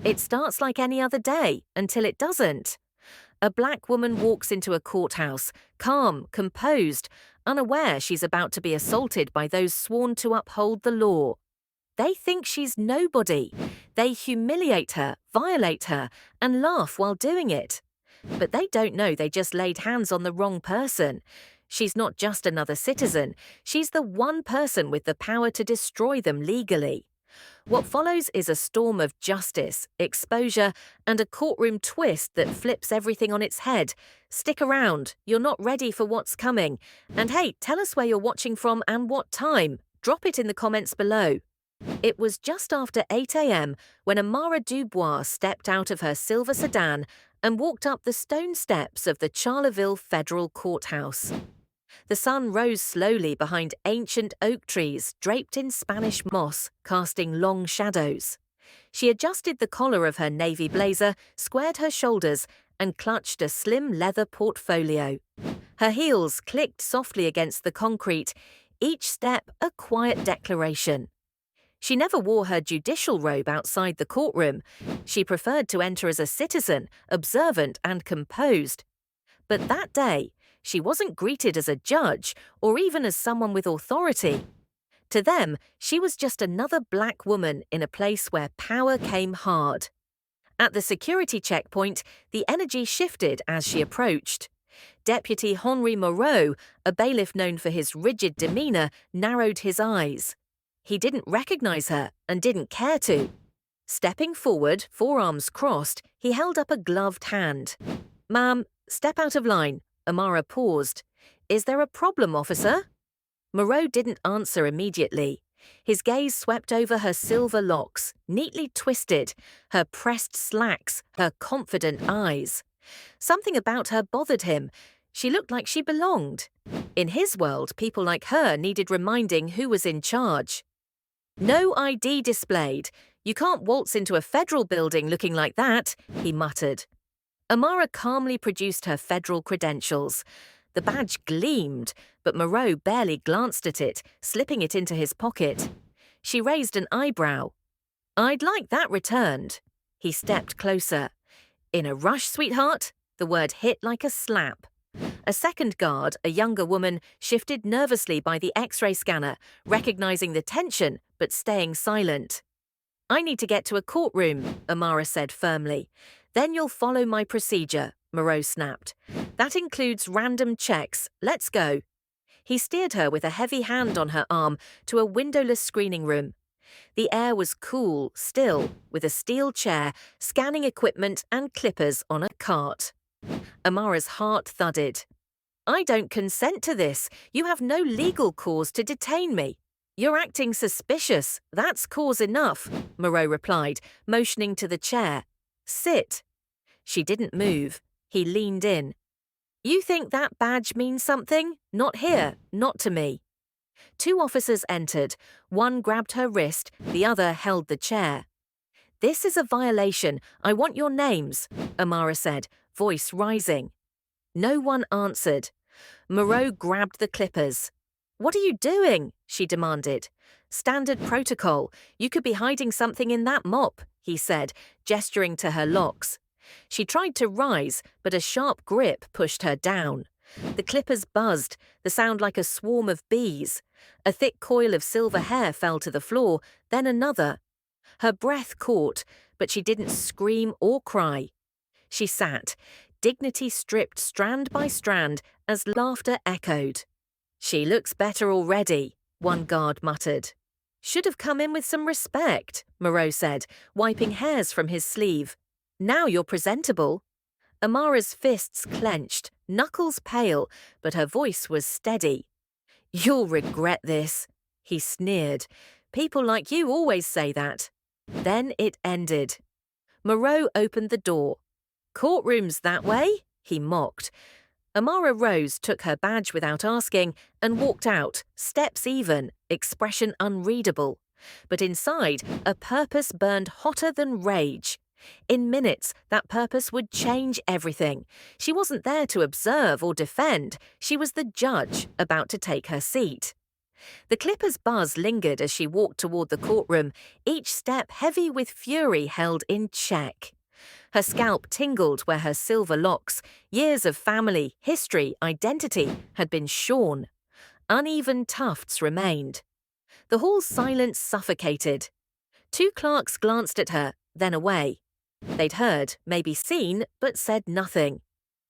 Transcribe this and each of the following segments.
It starts like any other day until it doesn't. A black woman walks into a courthouse, calm, composed, unaware she's about to be assaulted by those sworn to uphold the law. They think she's nobody. They humiliate her, violate her, and laugh while doing it. But they don't know they just laid hands on the wrong person. She's not just another citizen. She's the one person with the power to destroy them legally. What follows is a storm of justice, exposure, and a courtroom twist that flips everything on its head. Stick around, you're not ready for what's coming. And hey, tell us where you're watching from and what time. Drop it in the comments below. It was just after 8 a.m. when Amara Dubois stepped out of her silver sedan and walked up the stone steps of the Charleville Federal Courthouse. The sun rose slowly behind ancient oak trees draped in Spanish moss, casting long shadows. She adjusted the collar of her navy blazer, squared her shoulders, and clutched a slim leather portfolio. Her heels clicked softly against the concrete, each step a quiet declaration. She never wore her judicial robe outside the courtroom. She preferred to enter as a citizen, observant and composed. But that day, she wasn't greeted as a judge or even as someone with authority. To them, she was just another black woman in a place where power came hard. At the security checkpoint, the energy shifted as she approached. Deputy Henri Moreau, a bailiff known for his rigid demeanor, narrowed his eyes. He didn't recognize her and didn't care to. Stepping forward, forearms crossed, he held up a gloved hand. "Ma'am, step out of line." Amara paused. "Is there a problem, officer?" Moreau didn't answer immediately. His gaze swept over her silver locks, neatly twisted, her pressed slacks, her confident eyes. Something about her bothered him. She looked like she belonged. In his world, people like her needed reminding who was in charge. "No ID displayed. You can't waltz into a federal building looking like that," he muttered. Amara calmly produced her federal credentials. The badge gleamed, but Moreau barely glanced at it, slipping it into his pocket. She raised an eyebrow. "I'd like that returned." He stepped closer. "In a rush, sweetheart?" The word hit like a slap. A second guard, a younger woman, shifted nervously by the X-ray scanner, recognizing the tension but staying silent. "I need to get to a courtroom," Amara said firmly. "Then you'll follow my procedure," Moreau snapped. "That includes random checks. Let's go." He steered her with a heavy hand on her arm to a windowless screening room. The air was cool, still, with a steel chair, scanning equipment and clippers on a cart. Amara's heart thudded. "I don't consent to this. You have no legal cause to detain me." "You're acting suspicious. That's cause enough," Moreau replied, motioning to the chair. "Sit." She didn't move. He leaned in. "You think that badge means something? Not here, not to me." Two officers entered. One grabbed her wrist, the other held the chair. "This is a violation. I want your names," Amara said, voice rising. No one answered. Moreau grabbed the clippers. "What are you doing?" she demanded. "Standard protocol. You could be hiding something in that mop," he said, gesturing to her locks. She tried to rise, but a sharp grip pushed her down. The clippers buzzed, the sound like a swarm of bees. A thick coil of silver hair fell to the floor, then another. Her breath caught, but she didn't scream or cry. She sat, dignity stripped strand by strand as laughter echoed. "She looks better already," one guard muttered. "Should have come in with some respect," Moreau said, wiping hairs from his sleeve. "Now you're presentable." Amara's fists clenched, knuckles pale, but her voice was steady. "You'll regret this," he sneered. "People like you always say that." Then it ended. Moreau opened the door. "Courtroom's that way?" he mocked. Amara rose, took her badge without asking, and walked out, steps even, expression unreadable. But inside, a purpose burned hotter than rage. In minutes, that purpose would change everything. She wasn't there to observe or defend. She was the judge, about to take her seat. The clipper's buzz lingered as she walked toward the courtroom, each step heavy with fury held in check. Her scalp tingled where her silver locks, years of family, history, identity, had been shorn. Uneven tufts remained. The hall's silence suffocated. Two clerks glanced at her, then away. They'd heard, maybe seen, but said nothing.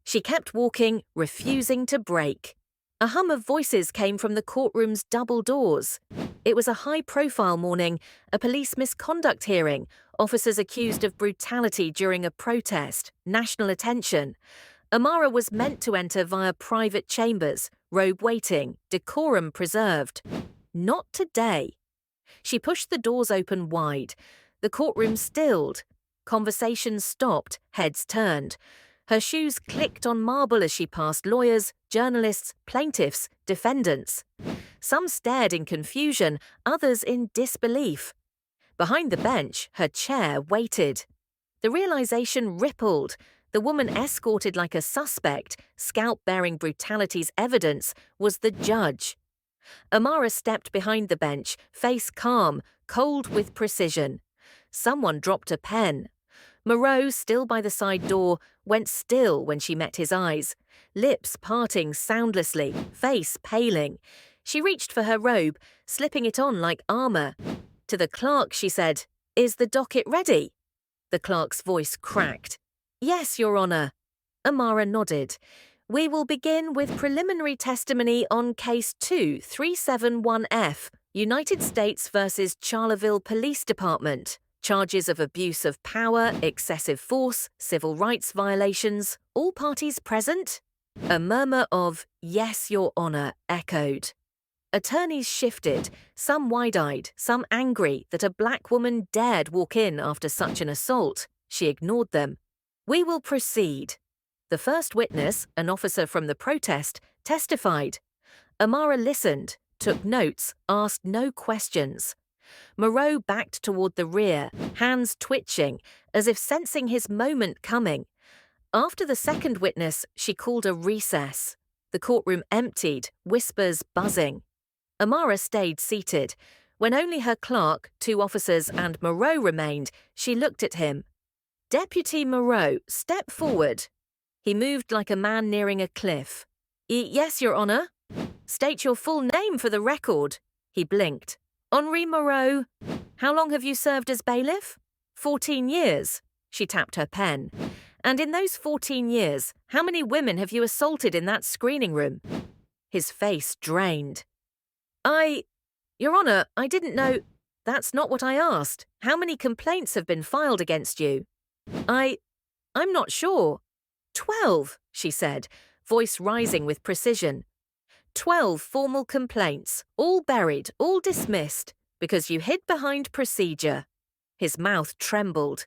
She kept walking, refusing to break. A hum of voices came from the courtroom's double doors. It was a high-profile morning, a police misconduct hearing, officers accused of brutality during a protest, national attention. Amara was meant to enter via private chambers, robe waiting, decorum preserved. Not today. She pushed the doors open wide. The courtroom stilled. Conversations stopped, heads turned. Her shoes clicked on marble as she passed lawyers, journalists, plaintiffs, defendants. Some stared in confusion, others in disbelief. Behind the bench, her chair waited. The realization rippled. The woman escorted like a suspect, scalp-bearing brutality's evidence, was the judge. Amara stepped behind the bench, face calm, cold with precision. Someone dropped a pen. Moreau, still by the side door, went still when she met his eyes, lips parting soundlessly, face paling. She reached for her robe, slipping it on like armor. To the clerk, she said, "Is the docket ready?" The clerk's voice cracked. "Yes, Your Honor." Amara nodded. "We will begin with preliminary testimony on Case 2371F, United States versus Charleville Police Department. Charges of abuse of power, excessive force, civil rights violations, all parties present?" A murmur of, "Yes, Your Honor," echoed. Attorneys shifted, some wide-eyed, some angry that a black woman dared walk in after such an assault. She ignored them. "We will proceed." The first witness, an officer from the protest, testified. Amara listened, took notes, asked no questions. Moreau backed toward the rear, hands twitching, as if sensing his moment coming. After the second witness, she called a recess. The courtroom emptied, whispers buzzing. Amara stayed seated. When only her clerk, two officers, and Moreau remained, she looked at him. "Deputy Moreau, step forward." He moved like a man nearing a cliff. "Yes, Your Honor." "State your full name for the record." He blinked. "Henri Moreau." "How long have you served as bailiff?" 14 years. She tapped her pen. "And in those 14 years, how many women have you assaulted in that screening room?" His face drained. Your Honor, I didn't know." "That's not what I asked. How many complaints have been filed against you?" I'm not sure." 12, she said, voice rising with precision. 12 formal complaints, all buried, all dismissed, because you hid behind procedure. His mouth trembled.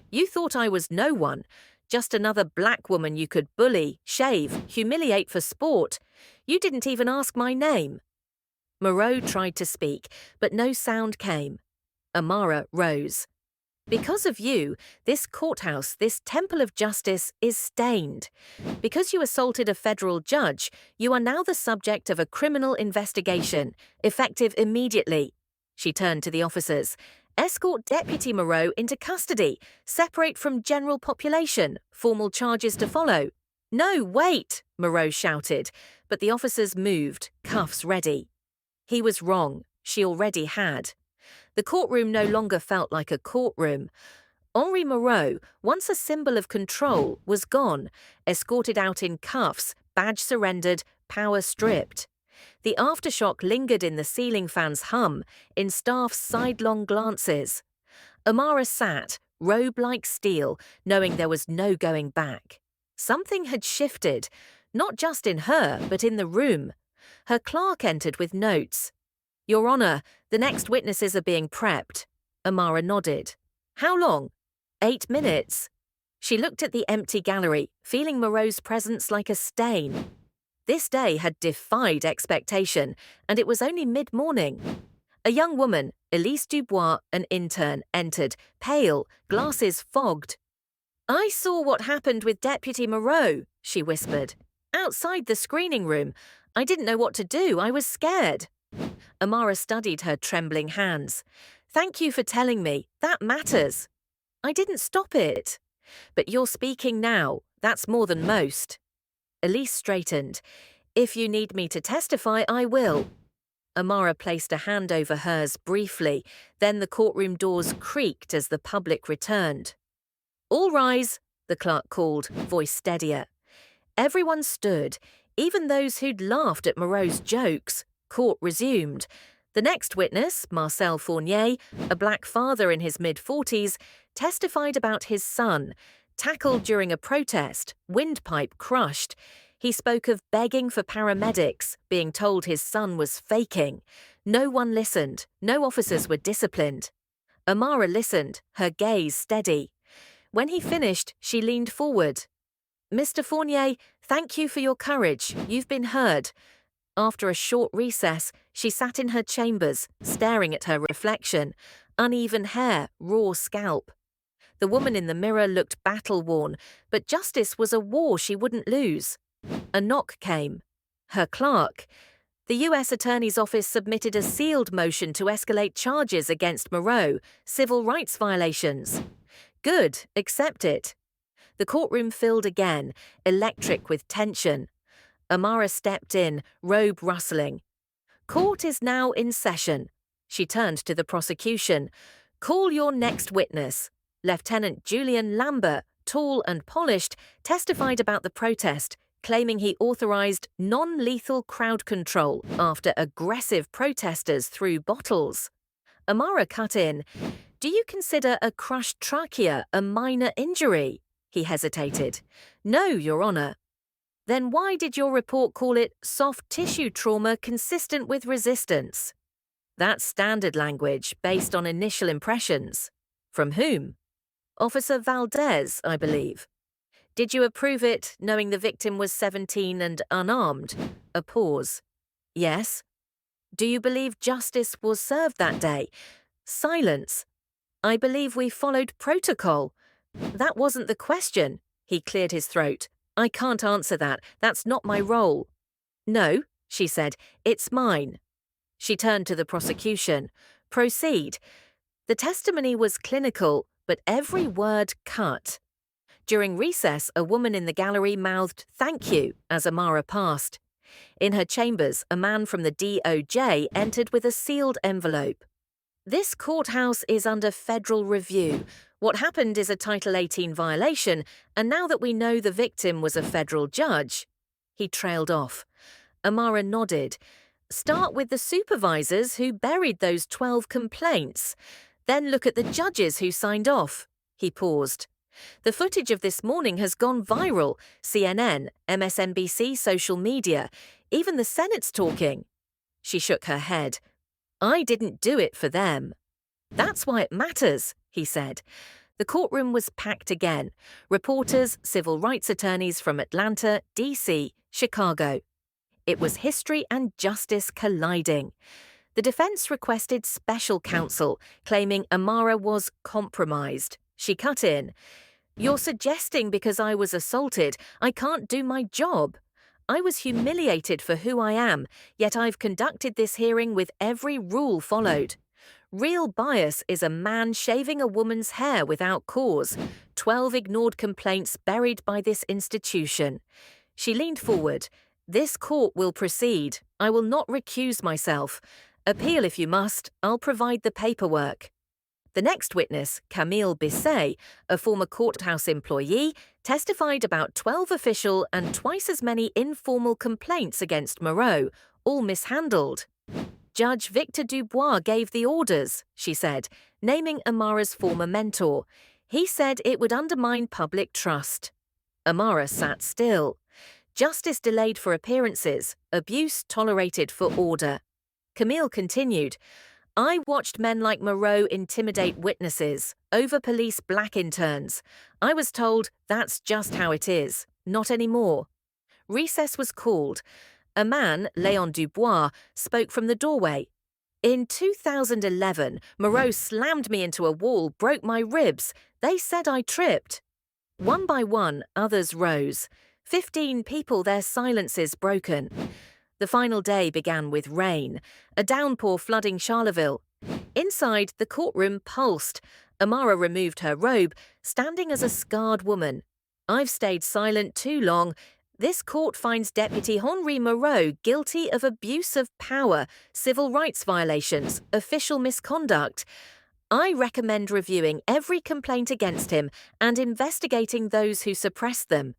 "You thought I was no one, just another black woman you could bully, shave, humiliate for sport. You didn't even ask my name." Moreau tried to speak, but no sound came. Amara rose. "Because of you, this courthouse, this temple of justice, is stained. Because you assaulted a federal judge, you are now the subject of a criminal investigation, effective immediately." She turned to the officers. "Escort Deputy Moreau into custody, separate from general population, formal charges to follow." "No, wait," Moreau shouted, but the officers moved, cuffs ready. He was wrong. She already had. The courtroom no longer felt like a courtroom. Henri Moreau, once a symbol of control, was gone, escorted out in cuffs, badge surrendered, power stripped. The aftershock lingered in the ceiling fan's hum, in staff's sidelong glances. Amara sat, robe like steel, knowing there was no going back. Something had shifted, not just in her, but in the room. Her clerk entered with notes. "Your Honor, the next witnesses are being prepped." Amara nodded. "How long?" 8 minutes. She looked at the empty gallery, feeling Moreau's presence like a stain. This day had defied expectation, and it was only mid-morning. A young woman, Elise Dubois, an intern, entered, pale, glasses fogged. "I saw what happened with Deputy Moreau," she whispered. "Outside the screening room. I didn't know what to do. I was scared." Amara studied her trembling hands. Thank you for telling me. That matters. I didn't stop it. But you're speaking now. That's more than most. Elise straightened. If you need me to testify, I will. Amara placed a hand over hers briefly, then the courtroom doors creaked as the public returned. All rise, the clerk called, voice steadier. Everyone stood, even those who'd laughed at Moreau's jokes. Court resumed. The next witness, Marcel Fournier, a black father in his mid-40s, testified about his son, tackled during a protest, windpipe crushed. He spoke of begging for paramedics, being told his son was faking. No one listened. No officers were disciplined. Amara listened, her gaze steady. When he finished, she leaned forward. Mr. Fournier, thank you for your courage. You've been heard. After a short recess, she sat in her chambers, staring at her reflection. Uneven hair, raw scalp. The woman in the mirror looked battle-worn, but justice was a war she wouldn't lose. A knock came. Her clerk. The U.S. Attorney's Office submitted a sealed motion to escalate charges against Moreau, civil rights violations. Good, accept it. The courtroom filled again, electric with tension. Amara stepped in, robe rustling. Court is now in session. She turned to the prosecution. Call your next witness. Lieutenant Julian Lambert, tall and polished, testified about the protest, claiming he authorized non-lethal crowd control after aggressive protesters threw bottles. Amara cut in. Do you consider a crushed trachea a minor injury? He hesitated. No, Your Honor. Then why did your report call it soft tissue trauma consistent with resistance? That's standard language based on initial impressions. From whom? Officer Valdez, I believe. Did you approve it, knowing the victim was 17 and unarmed? A pause. Yes. Do you believe justice was served that day? Silence. I believe we followed protocol. That wasn't the question. He cleared his throat. I can't answer that. That's not my role. No, she said, it's mine. She turned to the prosecution. Proceed. The testimony was clinical, but every word cut. During recess, a woman in the gallery mouthed thank you as Amara passed. In her chambers, a man from the DOJ entered with a sealed envelope. This courthouse is under federal review. What happened is a Title 18 violation, and now that we know the victim was a federal judge. He trailed off. Amara nodded. Start with the supervisors who buried those 12 complaints. Then look at the judges who signed off. He paused. The footage of this morning has gone viral. CNN, MSNBC, social media. Even the Senate's talking. She shook her head. I didn't do it for them. That's why it matters, he said. The courtroom was packed again. Reporters, civil rights attorneys from Atlanta, D.C., Chicago. It was history and justice colliding. The defense requested special counsel, claiming Amara was compromised. She cut in. You're suggesting because I was assaulted, I can't do my job. I was humiliated for who I am, yet I've conducted this hearing with every rule followed. Real bias is a man shaving a woman's hair without cause. 12 ignored complaints buried by this institution. She leaned forward. This court will proceed. I will not recuse myself. Appeal if you must. I'll provide the paperwork. The next witness, Camille Bisset, a former courthouse employee, testified about 12 official and twice as many informal complaints against Moreau, all mishandled. Judge Victor Dubois gave the orders, she said, naming Amara's former mentor. He said it would undermine public trust. Amara sat still. Justice delayed for appearances, abuse tolerated for order. Camille continued. I watched men like Moreau intimidate witnesses, over-police black interns. I was told that's just how it is, not anymore. Recess was called. A man, Léon Dubois, spoke from the doorway. In 2011, Moreau slammed me into a wall, broke my ribs. They said I tripped. One by one, others rose. 15 people, their silences broken. The final day began with rain, a downpour flooding Charleville. Inside, the courtroom pulsed. Amara removed her robe, standing as a scarred woman. "I've stayed silent too long. This court finds Deputy Henri Moreau guilty of abuse of power, civil rights violations, official misconduct. I recommend reviewing every complaint against him and investigating those who suppressed them."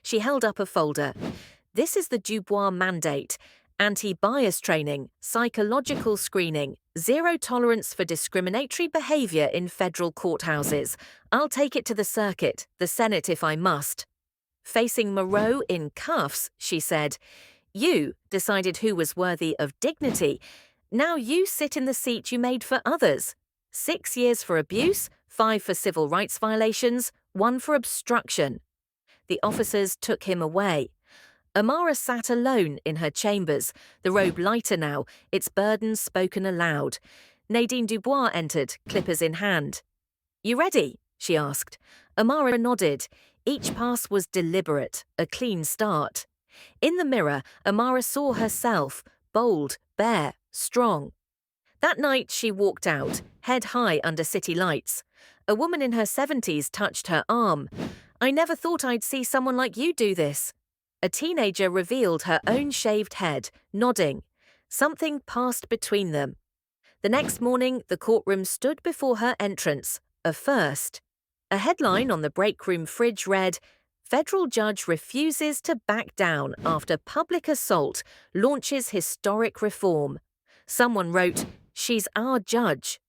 She held up a folder. "This is the Dubois mandate. Anti-bias training, psychological screening, zero tolerance for discriminatory behavior in federal courthouses. I'll take it to the circuit, the Senate if I must." Facing Moreau in cuffs, she said, "You decided who was worthy of dignity. Now you sit in the seat you made for others. 6 years for abuse, 5 for civil rights violations, 1 for obstruction." The officers took him away. Amara sat alone in her chambers, the robe lighter now, its burdens spoken aloud. Nadine Dubois entered, clippers in hand. "You ready?" she asked. Amara nodded. Each pass was deliberate, a clean start. In the mirror, Amara saw herself, bold, bare, strong. That night she walked out, head high under city lights. A woman in her 70s touched her arm. "I never thought I'd see someone like you do this." A teenager revealed her own shaved head, nodding. Something passed between them. The next morning, the courtroom stood before her entrance, a first. A headline on the break room fridge read, "Federal Judge Refuses to Back Down After Public Assault Launches Historic Reform." Someone wrote, "She's our judge."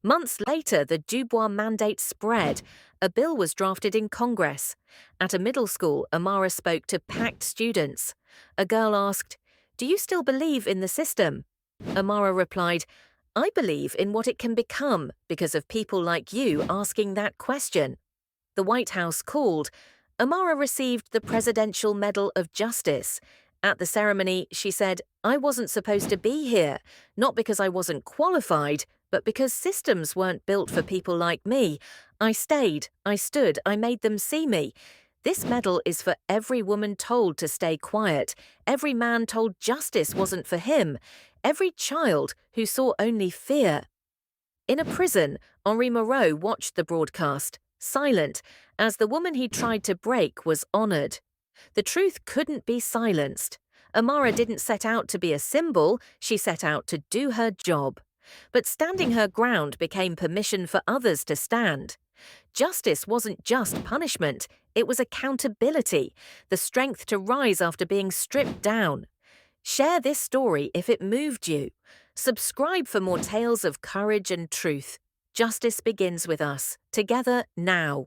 Months later, the Dubois mandate spread. A bill was drafted in Congress. At a middle school, Amara spoke to packed students. A girl asked, "Do you still believe in the system?" Amara replied, "I believe in what it can become because of people like you asking that question." The White House called. Amara received the Presidential Medal of Justice. At the ceremony, she said, "I wasn't supposed to be here, not because I wasn't qualified, but because systems weren't built for people like me. I stayed, I stood, I made them see me. This medal is for every woman told to stay quiet, every man told justice wasn't for him, every child who saw only fear." In a prison, Henri Moreau watched the broadcast, silent, as the woman he tried to break was honored. The truth couldn't be silenced. Amara didn't set out to be a symbol, she set out to do her job. But standing her ground became permission for others to stand. Justice wasn't just punishment, it was accountability, the strength to rise after being stripped down. Share this story if it moved you. Subscribe for more tales of courage and truth. Justice begins with us, together now.